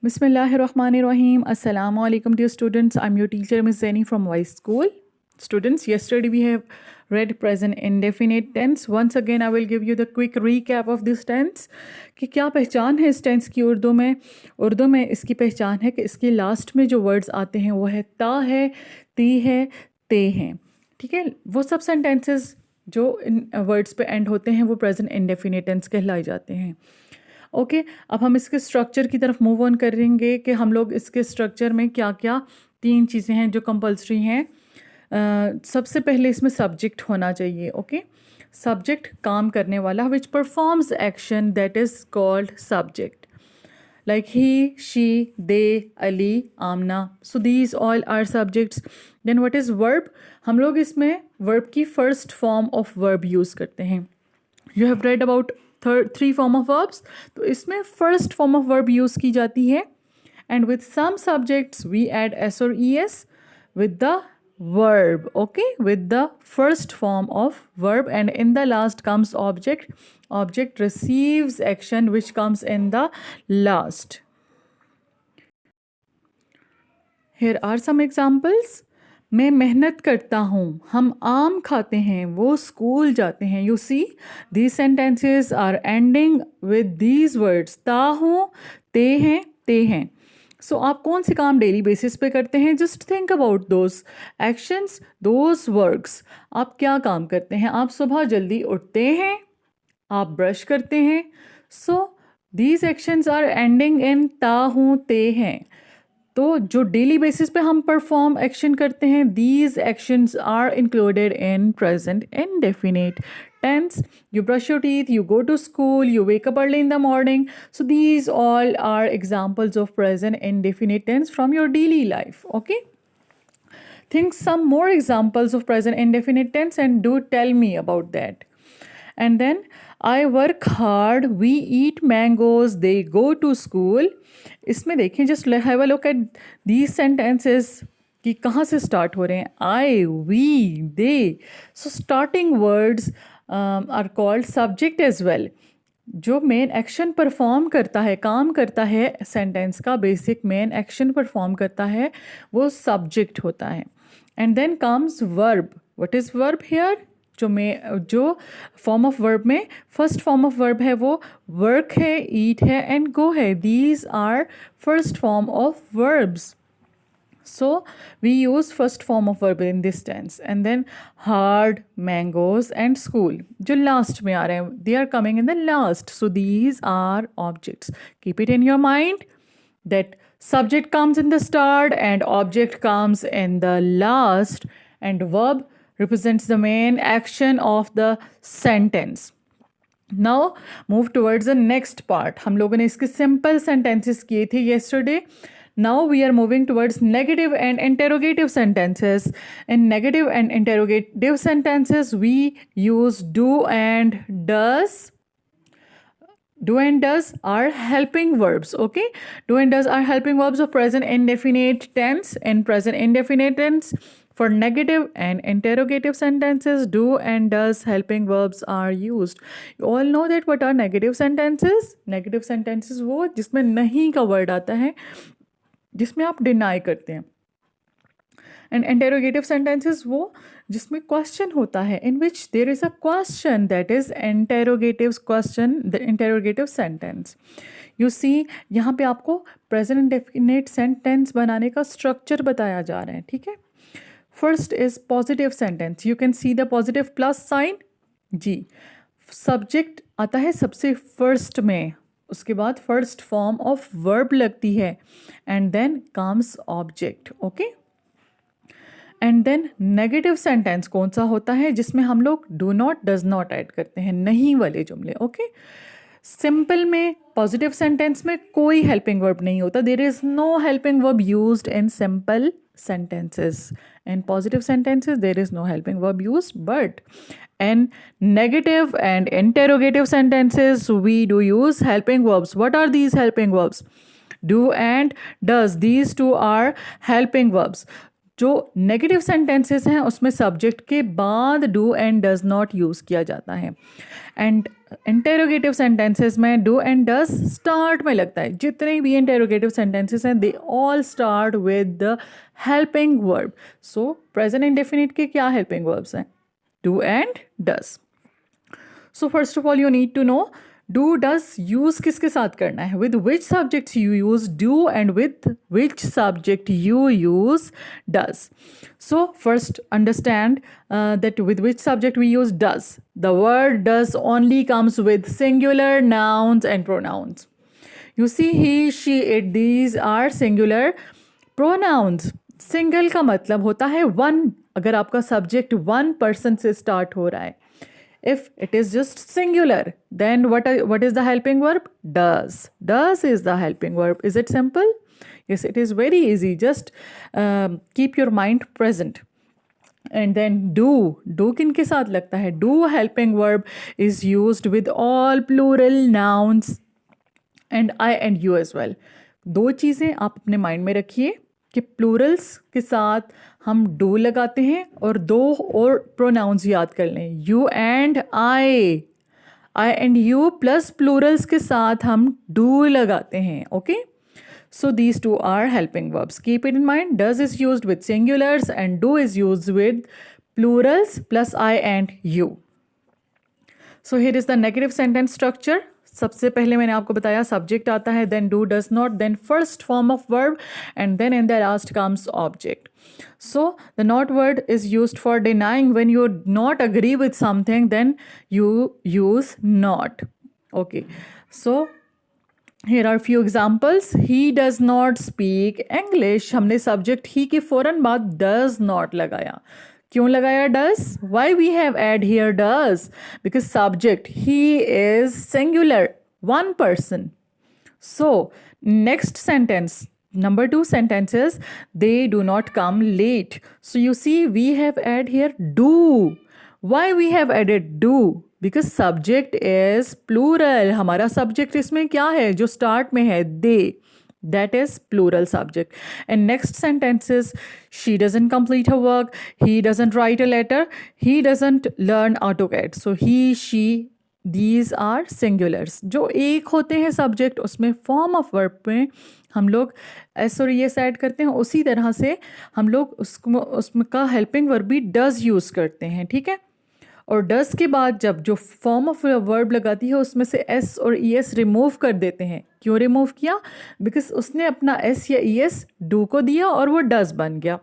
Bismillahirrahmanirrahim. Assalamu alaikum dear students. I'm your teacher Miss Zaini from Wise School. Students, yesterday we have read present indefinite tense. Once again I will give you the quick recap of this tense कि क्या पहचान है इस tense की उर्दू में इसकी पहचान है कि इसके लास्ट में जो वर्ड्स आते हैं वो है ता है, ती है, ते हैं. ठीक है, वो सब सेंटेंसेस जो इन वर्ड्स पे एंड होते हैं वो प्रेजेंट इंडेफिनिट टेंस कहलाए जाते हैं. ओके अब हम इसके स्ट्रक्चर की तरफ मूव ऑन करेंगे कि हम लोग इसके स्ट्रक्चर में क्या क्या 3 चीज़ें हैं जो कंपलसरी हैं. सबसे पहले इसमें सब्जेक्ट होना चाहिए. ओके सब्जेक्ट काम करने वाला विच performs action that is called subject like he, she, they, Ali, Amna. So these all are subjects. Then what is verb? हम लोग इसमें verb की first form of verb use करते हैं. You have read about three form of verbs. तो इसमें first form of verb use की जाती है. And with some subjects we add s or es with the verb. Okay, with the first form of verb, and in the last comes object. Object receives action which comes in the last. Here are some examples. मैं मेहनत करता हूँ, हम आम खाते हैं, वो school जाते हैं. You see these sentences are ending with these words. ता हूँ, ते हैं, ते हैं. सो आप कौन से काम डेली बेसिस पे करते हैं? Just think about those actions, those works. आप क्या काम करते हैं? आप सुबह जल्दी उठते हैं, आप ब्रश करते हैं. So these actions are ending in ता हूँ, ते हैं. तो जो डेली बेसिस पे हम परफॉर्म एक्शन करते हैं, these actions are included in present indefinite tense. You brush your teeth, you go to school, you wake up early in the morning. So these all are examples of present indefinite tense from your daily life. Okay, think some more examples of present indefinite tense and do tell me about that. And then I work hard, we eat mangoes, they go to school. इसमें देखें, just have a look at these sentences कि कहाँ से start हो रहे हैं. I, we, they. So starting words are called subject as well. जो main action perform करता है, काम करता है, सेंटेंस का बेसिक मेन एक्शन परफॉर्म करता है, वो सब्जेक्ट होता है. And then comes verb. What is verb here? जो फॉर्म ऑफ वर्ब में फर्स्ट फॉर्म ऑफ वर्ब है वो वर्क है, ईट है एंड गो है. These are first form of verbs. So we use first form of verb in this tense. And then hard, mangoes and school जो last में आ रहे हैं, they are coming in the last. So these are objects. Keep it in your mind that subject comes in the start and object comes in the last, and verb represents the main action of the sentence. Now move towards the next part. हम लोगों ने इसके simple sentences किए थे yesterday. Now we are moving towards negative and interrogative sentences. In negative and interrogative sentences, we use do and does. Do and does are helping verbs. Okay, do and does are helping verbs of present indefinite tense. In present indefinite tense, for negative and interrogative sentences, do and does helping verbs are used. You all know that what are negative sentences? Negative sentences वो जिसमें नहीं का word आता है, जिसमें आप deny करते हैं. एंड इंटेरोगेटिव सेंटेंसेस वो जिसमें क्वेश्चन होता है, in which there is a question, that is interrogative question, the interrogative sentence. You see यहाँ पे आपको प्रेजेंट इंडेफिनिट सेंटेंस बनाने का स्ट्रक्चर बताया जा रहा है. ठीक है, first is positive sentence. You can see the positive plus sign. जी, सब्जेक्ट आता है सबसे फर्स्ट में, उसके बाद फर्स्ट फॉर्म ऑफ वर्ब लगती है and then comes object. Okay, and then negative sentence कौन सा होता है? जिसमें हम लोग do not, does not add करते हैं, नहीं वाले जुमले. ओके, सिंपल में पॉजिटिव सेंटेंस में कोई हेल्पिंग वर्ब नहीं होता. There is no helping verb used in simple sentences. In positive sentences there is no helping verb used, but in negative and interrogative sentences we do use helping verbs. What are these helping verbs? Do and does. These two are helping verbs. जो negative sentences हैं उसमें subject के बाद do and does not use किया जाता है. And interrogative sentences में do and does start में लगता है. जितने भी इंटेरोगेटिव सेंटेंसेस हैं they all start with the helping verb. So present indefinite के क्या हेल्पिंग वर्ब्स हैं? Do and does. So first of all you need to know do does use किसके साथ करना है. With which subject you use do and with which subject you use does. So first understand that with which subject we use does. The word does only comes with singular nouns and pronouns. You see he, she, it, these are singular pronouns. Single का मतलब होता है one. अगर आपका subject one person से start हो रहा है. If it is just singular, then what is the helping verb? Does. Does is the helping verb. Is it simple? Yes, it is very easy. Just keep your mind present. And then do किनके साथ लगता है? Do helping verb is used with all plural nouns and I and you as well. दो चीज़ें आप अपने mind में रखिए कि प्लूरल्स के साथ हम डू लगाते हैं और दो और प्रोनाउंस याद कर लें. You and I and you plus Plurals के साथ हम डू लगाते हैं. Okay. So these two are helping verbs. Keep it in mind. Does is used with singulars and do is used with plurals plus I and you. So here is the negative sentence structure. सबसे पहले मैंने आपको बताया subject आता है, then do, does not, then first form of verb, and then in the last comes object. So the not word is used for denying. When you not agree with something, then you use not. Okay. So here are few examples. He does not speak English. हमने subject he के फ़ौरन बाद does not लगाया. क्यों लगाया does? Why we have add here does? Because subject he is singular, one person. So next sentence, number 2 sentence is they do not come late. So you see we have add here do. Why we have added do? Because subject is plural. हमारा subject इसमें क्या है जो start में है? they. That is plural subject. And next sentence is she doesn't complete her work. He doesn't write a letter. He doesn't learn AutoCAD. So he, she, these are singulars. जो एक होते हैं subject उसमें form of verb में हम लोग s और es add करते हैं. उसी तरह से हम लोग उसमें का helping verb भी does use करते हैं. ठीक है. और डस के बाद जब जो फॉर्म ऑफ वर्ब लगाती है उसमें से एस और ई एस रिमूव कर देते हैं. क्यों रिमूव किया? बिकॉज उसने अपना एस या ई एस डू को दिया और वो डस बन गया.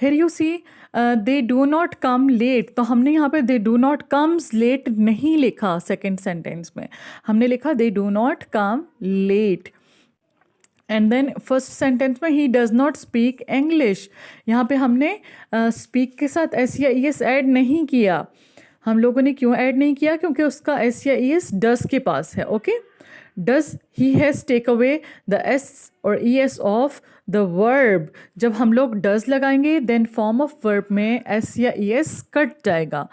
Here you see they do not come late. तो हमने यहाँ पे they do not comes late नहीं लिखा. सेकेंड सेंटेंस में हमने लिखा they do not come late. And then first sentence में he does not speak English. यहाँ पे हमने स्पीक के साथ एस या ई एस ऐड नहीं किया. हम लोगों ने क्यों ऐड नहीं किया? क्योंकि उसका एस या ई एस डज़ के पास है. Okay. Does he has take away the S और E S of the verb. जब हम लोग डज़ लगाएंगे देन फॉर्म ऑफ वर्ब में एस या ई एस कट जाएगा.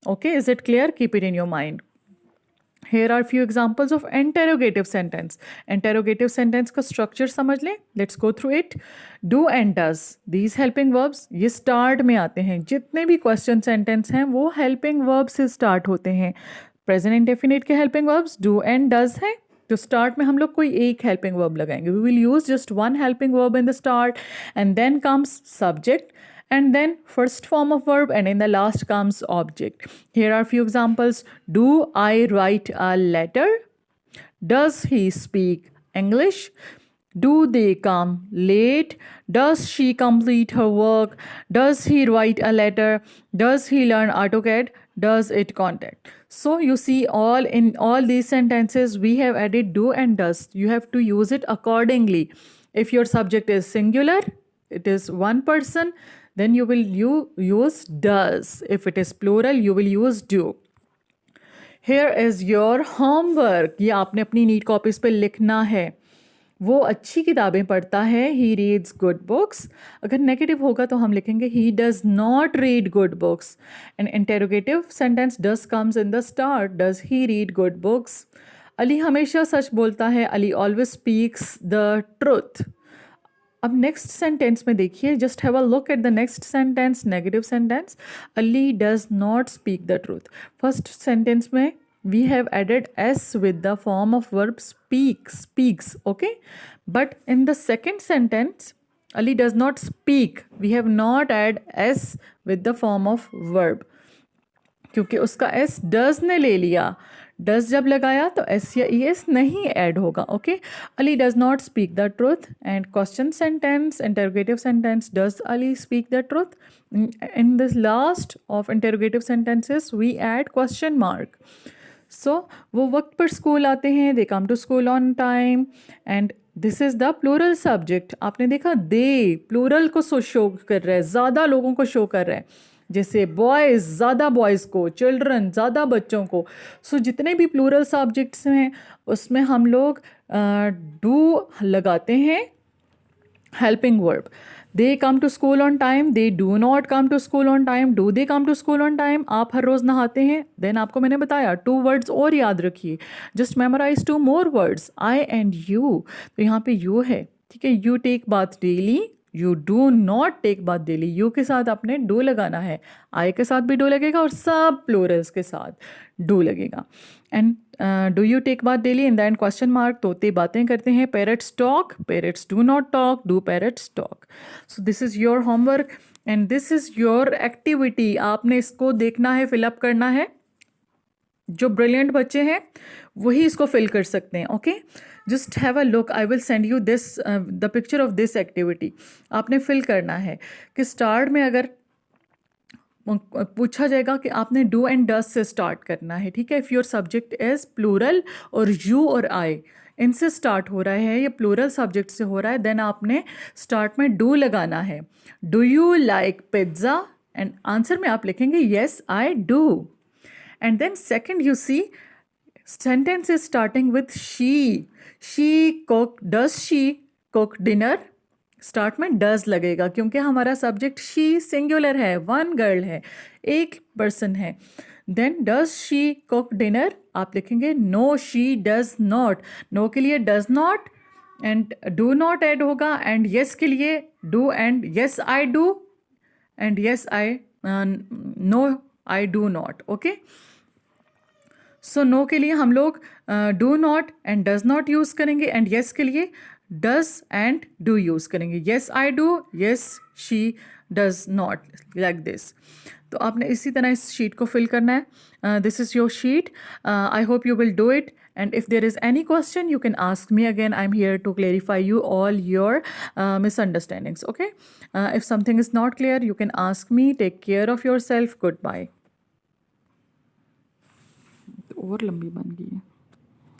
Okay. Is it clear? Keep it in your mind. Here are few examples of interrogative sentence. Interrogative sentence का structure समझ लें. Let's go through it. Do and does. These helping verbs ये start में आते हैं. जितने भी question sentence हैं वो helping verbs से start होते हैं. Present indefinite के helping verbs do and does हैं. तो start में हम लोग कोई एक helping verb लगाएंगे. We will use just one helping verb in the start and then comes subject. And then first form of verb and in the last comes object. Here are few examples. Do I write a letter? Does he speak English? Do they come late? Does she complete her work? Does he write a letter? Does he learn AutoCAD? Does it contact? So you see in all these sentences we have added do and does. You have to use it accordingly. If your subject is singular, it is one person, then you will use does. If it is plural, you will use do. Here is your homework. ये आपने अपनी NEET copies पे लिखना है. वो अच्छी किताबें पढ़ता है. He reads good books. अगर नेगेटिव होगा तो हम लिखेंगे he does not read good books. An interrogative sentence does comes in the start. Does he read good books? Ali हमेशा सच बोलता है. Ali always speaks the truth. अब नेक्स्ट सेंटेंस में देखिए. Just have a look at the next sentence. Negative sentence. Ali does not speak the truth. First sentence में we have added s with the form of verb speaks, okay? But in the second sentence, Ali does not speak, we have not add s with the form of verb, क्योंकि उसका S does ने ले लिया. Does जब लगाया तो S या E S नहीं ऐड होगा. Okay, Ali does not speak the truth. And question sentence, interrogative sentence, does Ali speak the truth. In this last of interrogative sentences we add question mark. So वो वक्त पर school आते हैं, they come to school on time, and this is the plural subject. आपने देखा they plural को show कर रहा है, ज़्यादा लोगों को शो कर रहा है. जैसे बॉयज़ ज़्यादा बॉयज़ को, चिल्ड्रन ज़्यादा बच्चों को. सो जितने भी प्लूरल सब्जेक्ट्स हैं उसमें हम लोग डू लगाते हैं helping verb. They come to school on time, they do not come to school on time, do they come to school on time. आप हर रोज़ नहाते हैं. देन आपको मैंने बताया 2 वर्ड्स और याद रखिए. Just memorise 2 more words, I and you. तो यहाँ पे यू है, ठीक है. You take bath daily, you do not take bath daily. You के साथ आपने डू लगाना है, आई के साथ भी डू लगेगा और सब प्लूरल्स के साथ डू लगेगा. And do you take bath daily, in the end question mark. तोते बातें करते हैं, parrots talk, parrots do not talk, do parrots talk. So this is your homework and this is your activity. आपने इसको देखना है, fill up करना है. जो ब्रिलियंट बच्चे हैं वही इसको फिल कर सकते हैं. Okay, just have a look, I will send you this the picture of this activity. आपने फिल करना है कि स्टार्ट में अगर पूछा जाएगा कि आपने डू एंड डज से स्टार्ट करना है, ठीक है. If your subject is plural और यू और आई इनसे स्टार्ट हो रहा है, ये प्लूरल सब्जेक्ट से हो रहा है, देन आपने स्टार्ट में डू लगाना है. Do you like pizza, and answer में आप लिखेंगे yes I do. And then second, you see, sentence is starting with she. She cook, does she cook dinner? Start में डज लगेगा क्योंकि हमारा सब्जेक्ट शी सिंगुलर है, वन गर्ल है, एक पर्सन है. Then does she cook dinner, आप लिखेंगे no she does not. No के लिए does not and do not add होगा, एंड येस के लिए do and yes I do, and yes I no I do not. Okay, so no के लिए हम लोग do not and does not use करेंगे, एंड येस के लिए डज एंड डू यूज़ करेंगे. Yes I do, yes she does not, like this. तो आपने इसी तरह इस शीट को फिल करना है. This is your sheet. I hope you will do it, and if there is any question you can ask me again. I'm here to clarify you all your misunderstandings. Okay, if something is not clear you can ask me. Take care of yourself. Goodbye. और लंबी बन गई है.